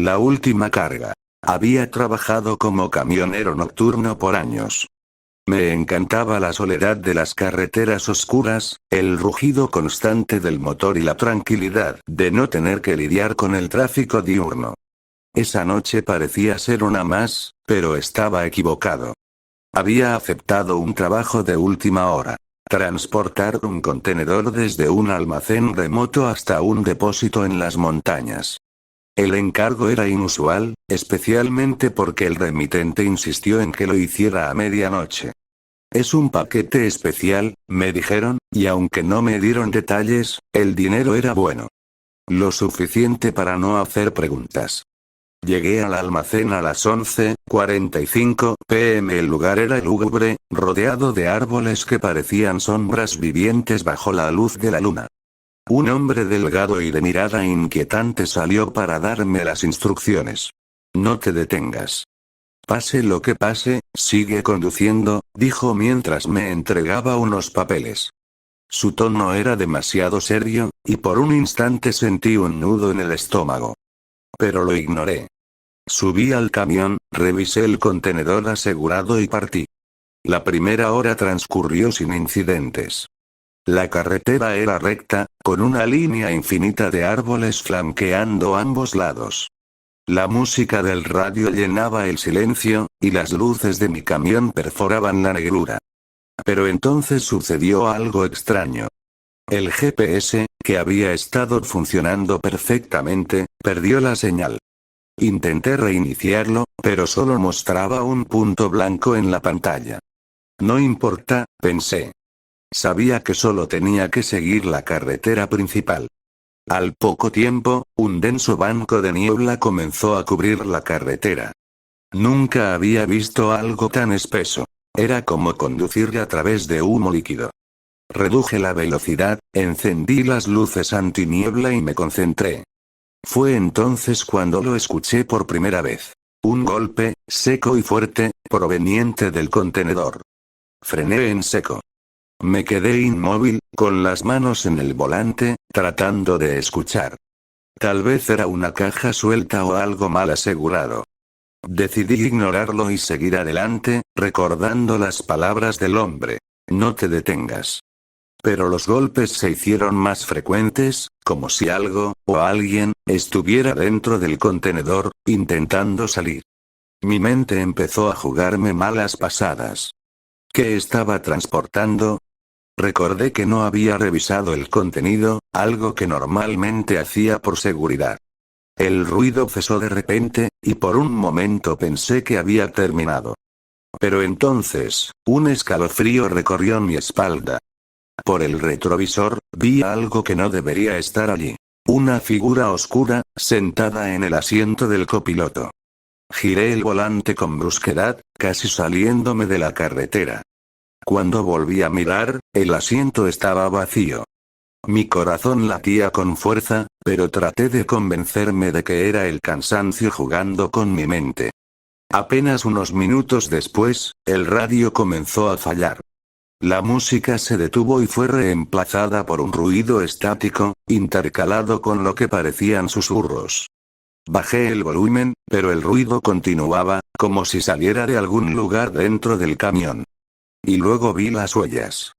La última carga. Había trabajado como camionero nocturno por años. Me encantaba la soledad de las carreteras oscuras, el rugido constante del motor y la tranquilidad de no tener que lidiar con el tráfico diurno. Esa noche parecía ser una más, pero estaba equivocado. Había aceptado un trabajo de última hora. Transportar un contenedor desde un almacén remoto hasta un depósito en las montañas. El encargo era inusual, especialmente porque el remitente insistió en que lo hiciera a medianoche. Es un paquete especial, me dijeron, y aunque no me dieron detalles, el dinero era bueno. Lo suficiente para no hacer preguntas. Llegué al almacén a las 11:45 p.m. El lugar era lúgubre, rodeado de árboles que parecían sombras vivientes bajo la luz de la luna. Un hombre delgado y de mirada inquietante salió para darme las instrucciones. No te detengas. Pase lo que pase, sigue conduciendo, dijo mientras me entregaba unos papeles. Su tono era demasiado serio, y por un instante sentí un nudo en el estómago. Pero lo ignoré. Subí al camión, revisé el contenedor asegurado y partí. La primera hora transcurrió sin incidentes. La carretera era recta, con una línea infinita de árboles flanqueando ambos lados. La música del radio llenaba el silencio, y las luces de mi camión perforaban la negrura. Pero entonces sucedió algo extraño. El GPS, que había estado funcionando perfectamente, perdió la señal. Intenté reiniciarlo, pero solo mostraba un punto blanco en la pantalla. No importa, pensé. Sabía que solo tenía que seguir la carretera principal. Al poco tiempo, un denso banco de niebla comenzó a cubrir la carretera. Nunca había visto algo tan espeso. Era como conducir a través de humo líquido. Reduje la velocidad, encendí las luces antiniebla y me concentré. Fue entonces cuando lo escuché por primera vez. Un golpe, seco y fuerte, proveniente del contenedor. Frené en seco. Me quedé inmóvil, con las manos en el volante, tratando de escuchar. Tal vez era una caja suelta o algo mal asegurado. Decidí ignorarlo y seguir adelante, recordando las palabras del hombre. No te detengas. Pero los golpes se hicieron más frecuentes, como si algo, o alguien, estuviera dentro del contenedor, intentando salir. Mi mente empezó a jugarme malas pasadas. ¿Qué estaba transportando? Recordé que no había revisado el contenido, algo que normalmente hacía por seguridad. El ruido cesó de repente, y por un momento pensé que había terminado. Pero entonces, un escalofrío recorrió mi espalda. Por el retrovisor, vi algo que no debería estar allí. Una figura oscura, sentada en el asiento del copiloto. Giré el volante con brusquedad, casi saliéndome de la carretera. Cuando volví a mirar, el asiento estaba vacío. Mi corazón latía con fuerza, pero traté de convencerme de que era el cansancio jugando con mi mente. Apenas unos minutos después, el radio comenzó a fallar. La música se detuvo y fue reemplazada por un ruido estático, intercalado con lo que parecían susurros. Bajé el volumen, pero el ruido continuaba, como si saliera de algún lugar dentro del camión. Y luego vi las huellas.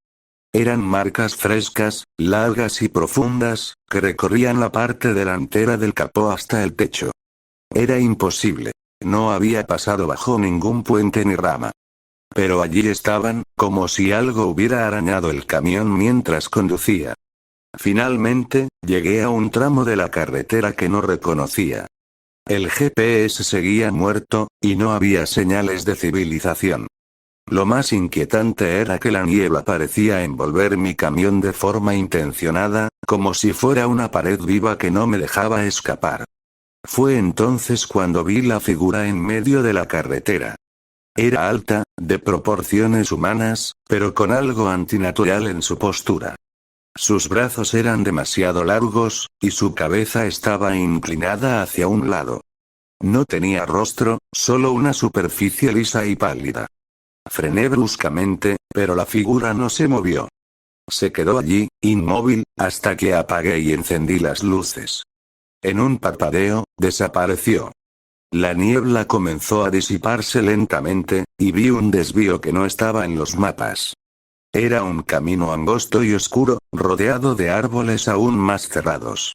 Eran marcas frescas, largas y profundas, que recorrían la parte delantera del capó hasta el techo. Era imposible. No había pasado bajo ningún puente ni rama. Pero allí estaban, como si algo hubiera arañado el camión mientras conducía. Finalmente, llegué a un tramo de la carretera que no reconocía. El GPS seguía muerto, y no había señales de civilización. Lo más inquietante era que la niebla parecía envolver mi camión de forma intencionada, como si fuera una pared viva que no me dejaba escapar. Fue entonces cuando vi la figura en medio de la carretera. Era alta, de proporciones humanas, pero con algo antinatural en su postura. Sus brazos eran demasiado largos, y su cabeza estaba inclinada hacia un lado. No tenía rostro, solo una superficie lisa y pálida. Frené bruscamente, pero la figura no se movió. Se quedó allí, inmóvil, hasta que apagué y encendí las luces. En un parpadeo, desapareció. La niebla comenzó a disiparse lentamente, y vi un desvío que no estaba en los mapas. Era un camino angosto y oscuro, rodeado de árboles aún más cerrados.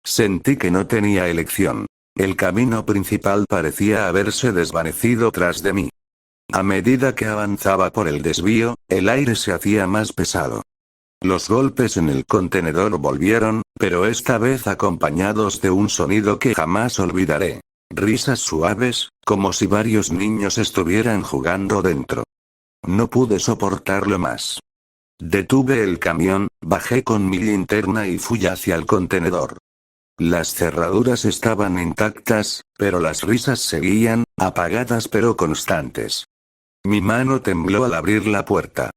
Sentí que no tenía elección. El camino principal parecía haberse desvanecido tras de mí. A medida que avanzaba por el desvío, el aire se hacía más pesado. Los golpes en el contenedor volvieron, pero esta vez acompañados de un sonido que jamás olvidaré. Risas suaves, como si varios niños estuvieran jugando dentro. No pude soportarlo más. Detuve el camión, bajé con mi linterna y fui hacia el contenedor. Las cerraduras estaban intactas, pero las risas seguían, apagadas pero constantes. Mi mano tembló al abrir la puerta.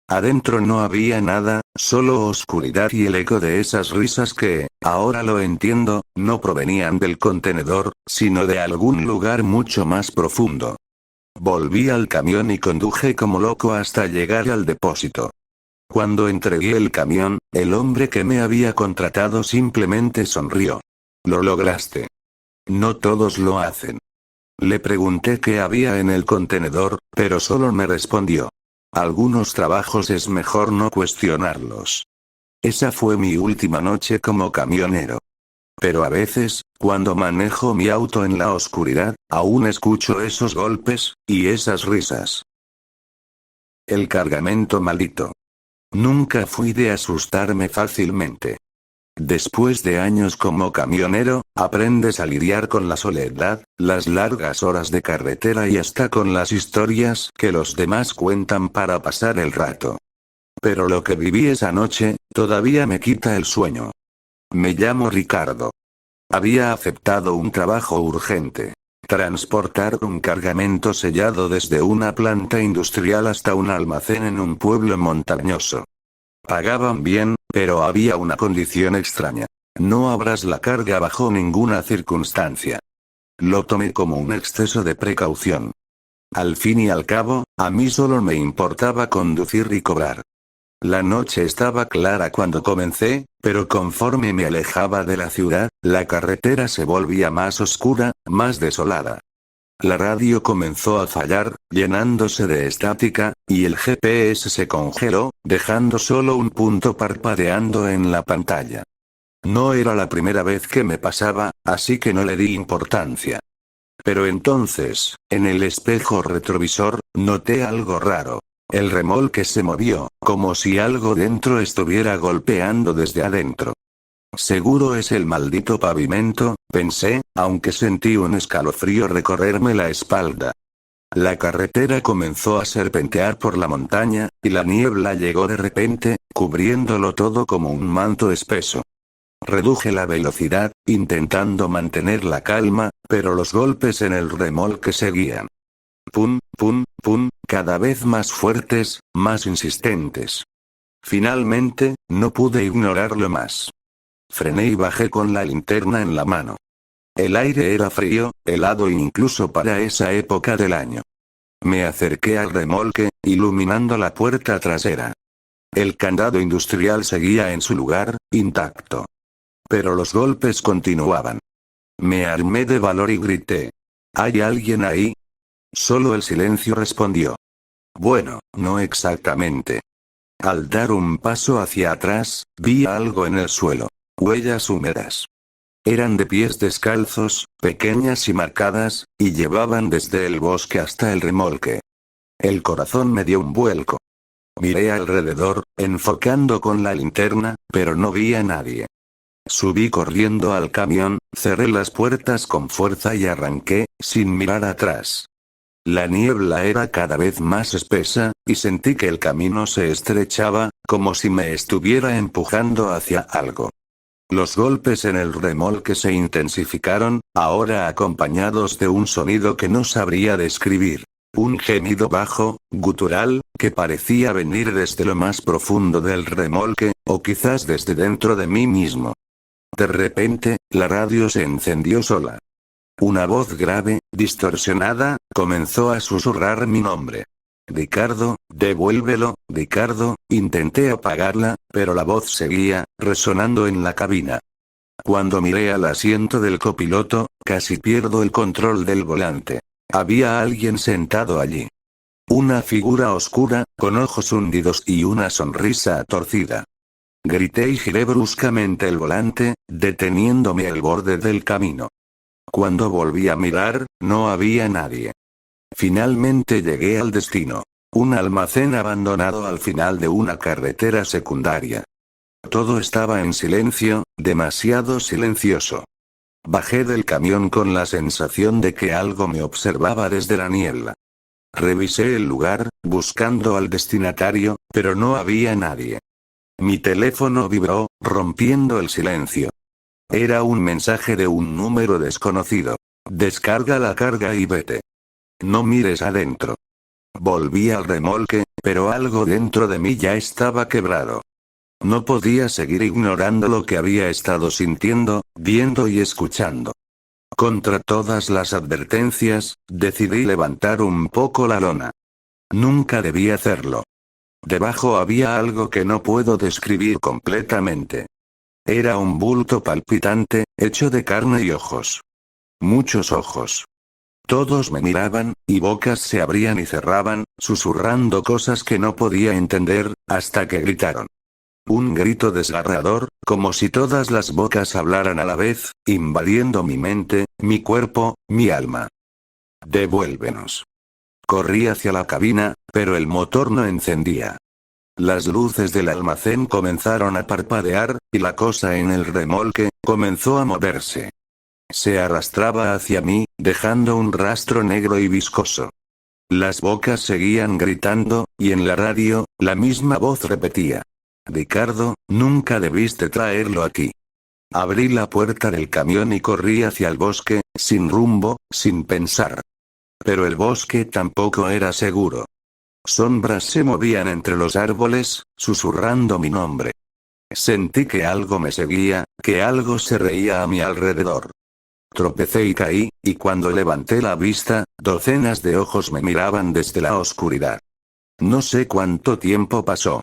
Adentro no había nada, solo oscuridad y el eco de esas risas que, ahora lo entiendo, no provenían del contenedor, sino de algún lugar mucho más profundo. Volví al camión y conduje como loco hasta llegar al depósito. Cuando entregué el camión, el hombre que me había contratado simplemente sonrió. Lo lograste. No todos lo hacen. Le pregunté qué había en el contenedor, pero solo me respondió. Algunos trabajos es mejor no cuestionarlos. Esa fue mi última noche como camionero. Pero a veces, cuando manejo mi auto en la oscuridad, aún escucho esos golpes, y esas risas. El cargamento maldito. Nunca fui de asustarme fácilmente. Después de años como camionero, aprendes a lidiar con la soledad, las largas horas de carretera y hasta con las historias que los demás cuentan para pasar el rato. Pero lo que viví esa noche, todavía me quita el sueño. Me llamo Ricardo. Había aceptado un trabajo urgente. Transportar un cargamento sellado desde una planta industrial hasta un almacén en un pueblo montañoso. Pagaban bien, pero había una condición extraña. No abras la carga bajo ninguna circunstancia. Lo tomé como un exceso de precaución. Al fin y al cabo, a mí solo me importaba conducir y cobrar. La noche estaba clara cuando comencé, pero conforme me alejaba de la ciudad, la carretera se volvía más oscura, más desolada. La radio comenzó a fallar, llenándose de estática, y el GPS se congeló, dejando solo un punto parpadeando en la pantalla. No era la primera vez que me pasaba, así que no le di importancia. Pero entonces, en el espejo retrovisor, noté algo raro. El remolque se movió, como si algo dentro estuviera golpeando desde adentro. Seguro es el maldito pavimento, pensé, aunque sentí un escalofrío recorrerme la espalda. La carretera comenzó a serpentear por la montaña, y la niebla llegó de repente, cubriéndolo todo como un manto espeso. Reduje la velocidad, intentando mantener la calma, pero los golpes en el remolque seguían. Pum, pum, pum, cada vez más fuertes, más insistentes. Finalmente, no pude ignorarlo más. Frené y bajé con la linterna en la mano. El aire era frío, helado incluso para esa época del año. Me acerqué al remolque, iluminando la puerta trasera. El candado industrial seguía en su lugar, intacto. Pero los golpes continuaban. Me armé de valor y grité. ¿Hay alguien ahí? Solo el silencio respondió. Bueno, no exactamente. Al dar un paso hacia atrás, vi algo en el suelo. Huellas húmedas. Eran de pies descalzos, pequeñas y marcadas, y llevaban desde el bosque hasta el remolque. El corazón me dio un vuelco. Miré alrededor, enfocando con la linterna, pero no vi a nadie. Subí corriendo al camión, cerré las puertas con fuerza y arranqué, sin mirar atrás. La niebla era cada vez más espesa, y sentí que el camino se estrechaba, como si me estuviera empujando hacia algo. Los golpes en el remolque se intensificaron, ahora acompañados de un sonido que no sabría describir. Un gemido bajo, gutural, que parecía venir desde lo más profundo del remolque, o quizás desde dentro de mí mismo. De repente, la radio se encendió sola. Una voz grave, distorsionada, comenzó a susurrar mi nombre. Ricardo, devuélvelo, Ricardo. Intenté apagarla, pero la voz seguía, resonando en la cabina. Cuando miré al asiento del copiloto, casi pierdo el control del volante. Había alguien sentado allí. Una figura oscura, con ojos hundidos y una sonrisa torcida. Grité y giré bruscamente el volante, deteniéndome al borde del camino. Cuando volví a mirar, no había nadie. Finalmente llegué al destino. Un almacén abandonado al final de una carretera secundaria. Todo estaba en silencio, demasiado silencioso. Bajé del camión con la sensación de que algo me observaba desde la niebla. Revisé el lugar, buscando al destinatario, pero no había nadie. Mi teléfono vibró, rompiendo el silencio. Era un mensaje de un número desconocido. Descarga la carga y vete. No mires adentro. Volví al remolque, pero algo dentro de mí ya estaba quebrado. No podía seguir ignorando lo que había estado sintiendo, viendo y escuchando. Contra todas las advertencias, decidí levantar un poco la lona. Nunca debí hacerlo. Debajo había algo que no puedo describir completamente. Era un bulto palpitante, hecho de carne y ojos. Muchos ojos. Todos me miraban, y bocas se abrían y cerraban, susurrando cosas que no podía entender, hasta que gritaron. Un grito desgarrador, como si todas las bocas hablaran a la vez, invadiendo mi mente, mi cuerpo, mi alma. Devuélvenos. Corrí hacia la cabina, pero el motor no encendía. Las luces del almacén comenzaron a parpadear, y la cosa en el remolque comenzó a moverse. Se arrastraba hacia mí, dejando un rastro negro y viscoso. Las bocas seguían gritando, y en la radio, la misma voz repetía. Ricardo, nunca debiste traerlo aquí. Abrí la puerta del camión y corrí hacia el bosque, sin rumbo, sin pensar. Pero el bosque tampoco era seguro. Sombras se movían entre los árboles, susurrando mi nombre. Sentí que algo me seguía, que algo se reía a mi alrededor. Tropecé y caí, y cuando levanté la vista, docenas de ojos me miraban desde la oscuridad. No sé cuánto tiempo pasó.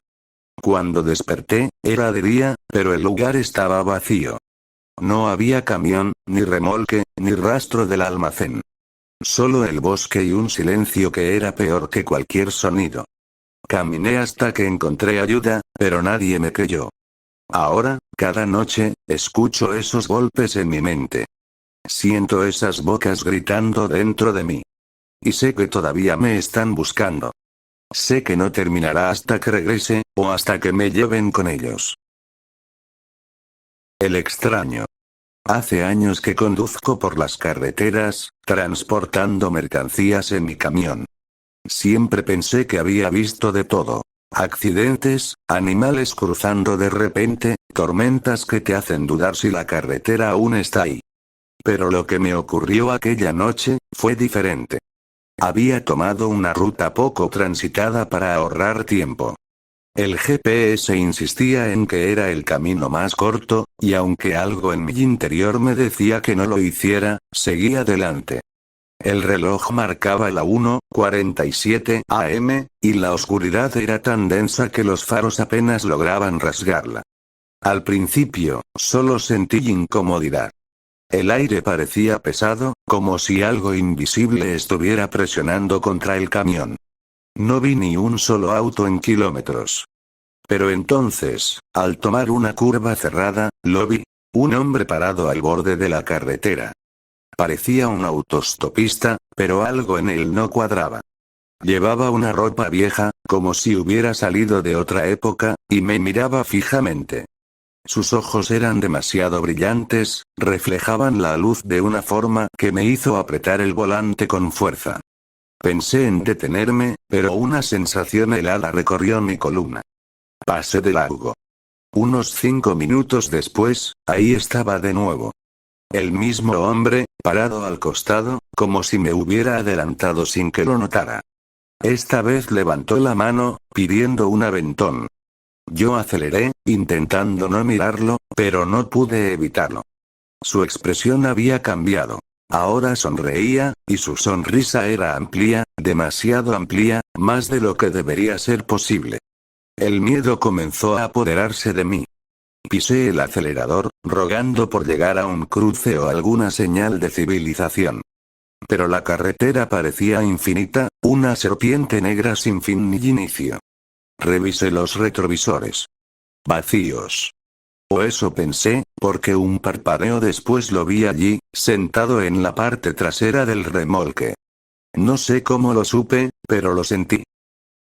Cuando desperté, era de día, pero el lugar estaba vacío. No había camión, ni remolque, ni rastro del almacén. Solo el bosque y un silencio que era peor que cualquier sonido. Caminé hasta que encontré ayuda, pero nadie me creyó. Ahora, cada noche, escucho esos golpes en mi mente. Siento esas bocas gritando dentro de mí. Y sé que todavía me están buscando. Sé que no terminará hasta que regrese, o hasta que me lleven con ellos. El extraño. Hace años que conduzco por las carreteras, transportando mercancías en mi camión. Siempre pensé que había visto de todo. Accidentes, animales cruzando de repente, tormentas que te hacen dudar si la carretera aún está ahí. Pero lo que me ocurrió aquella noche, fue diferente. Había tomado una ruta poco transitada para ahorrar tiempo. El GPS insistía en que era el camino más corto, y aunque algo en mi interior me decía que no lo hiciera, seguí adelante. El reloj marcaba la 1:47 am, y la oscuridad era tan densa que los faros apenas lograban rasgarla. Al principio, solo sentí incomodidad. El aire parecía pesado, como si algo invisible estuviera presionando contra el camión. No vi ni un solo auto en kilómetros. Pero entonces, al tomar una curva cerrada, lo vi. Un hombre parado al borde de la carretera. Parecía un autostopista, pero algo en él no cuadraba. Llevaba una ropa vieja, como si hubiera salido de otra época, y me miraba fijamente. Sus ojos eran demasiado brillantes, reflejaban la luz de una forma que me hizo apretar el volante con fuerza. Pensé en detenerme, pero una sensación helada recorrió mi columna. Pasé de largo. Unos 5 minutos después, ahí estaba de nuevo. El mismo hombre, parado al costado, como si me hubiera adelantado sin que lo notara. Esta vez levantó la mano, pidiendo un aventón. Yo aceleré, intentando no mirarlo, pero no pude evitarlo. Su expresión había cambiado. Ahora sonreía, y su sonrisa era amplia, demasiado amplia, más de lo que debería ser posible. El miedo comenzó a apoderarse de mí. Pisé el acelerador, rogando por llegar a un cruce o alguna señal de civilización. Pero la carretera parecía infinita, una serpiente negra sin fin ni inicio. Revisé los retrovisores. Vacíos. O eso pensé, porque un parpadeo después lo vi allí, sentado en la parte trasera del remolque. No sé cómo lo supe, pero lo sentí.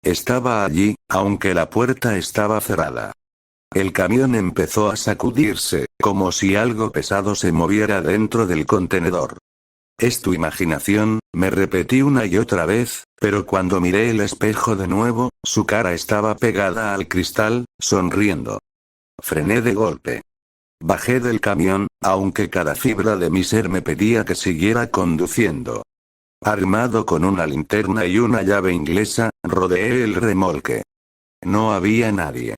Estaba allí, aunque la puerta estaba cerrada. El camión empezó a sacudirse, como si algo pesado se moviera dentro del contenedor. «Es tu imaginación», me repetí una y otra vez, pero cuando miré el espejo de nuevo, su cara estaba pegada al cristal, sonriendo. Frené de golpe. Bajé del camión, aunque cada fibra de mi ser me pedía que siguiera conduciendo. Armado con una linterna y una llave inglesa, rodeé el remolque. No había nadie.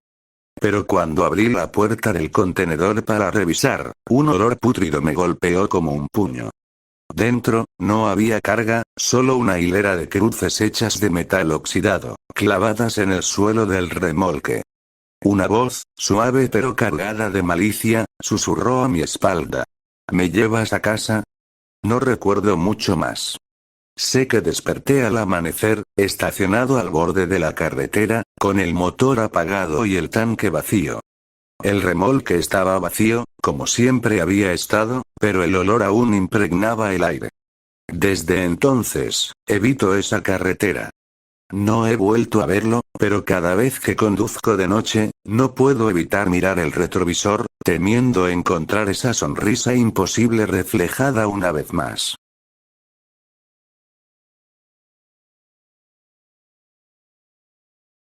Pero cuando abrí la puerta del contenedor para revisar, un olor pútrido me golpeó como un puño. Dentro, no había carga, solo una hilera de cruces hechas de metal oxidado, clavadas en el suelo del remolque. Una voz, suave pero cargada de malicia, susurró a mi espalda. ¿Me llevas a casa? No recuerdo mucho más. Sé que desperté al amanecer, estacionado al borde de la carretera, con el motor apagado y el tanque vacío. El remolque estaba vacío, como siempre había estado, pero el olor aún impregnaba el aire. Desde entonces, evito esa carretera. No he vuelto a verlo, pero cada vez que conduzco de noche, no puedo evitar mirar el retrovisor, temiendo encontrar esa sonrisa imposible reflejada una vez más.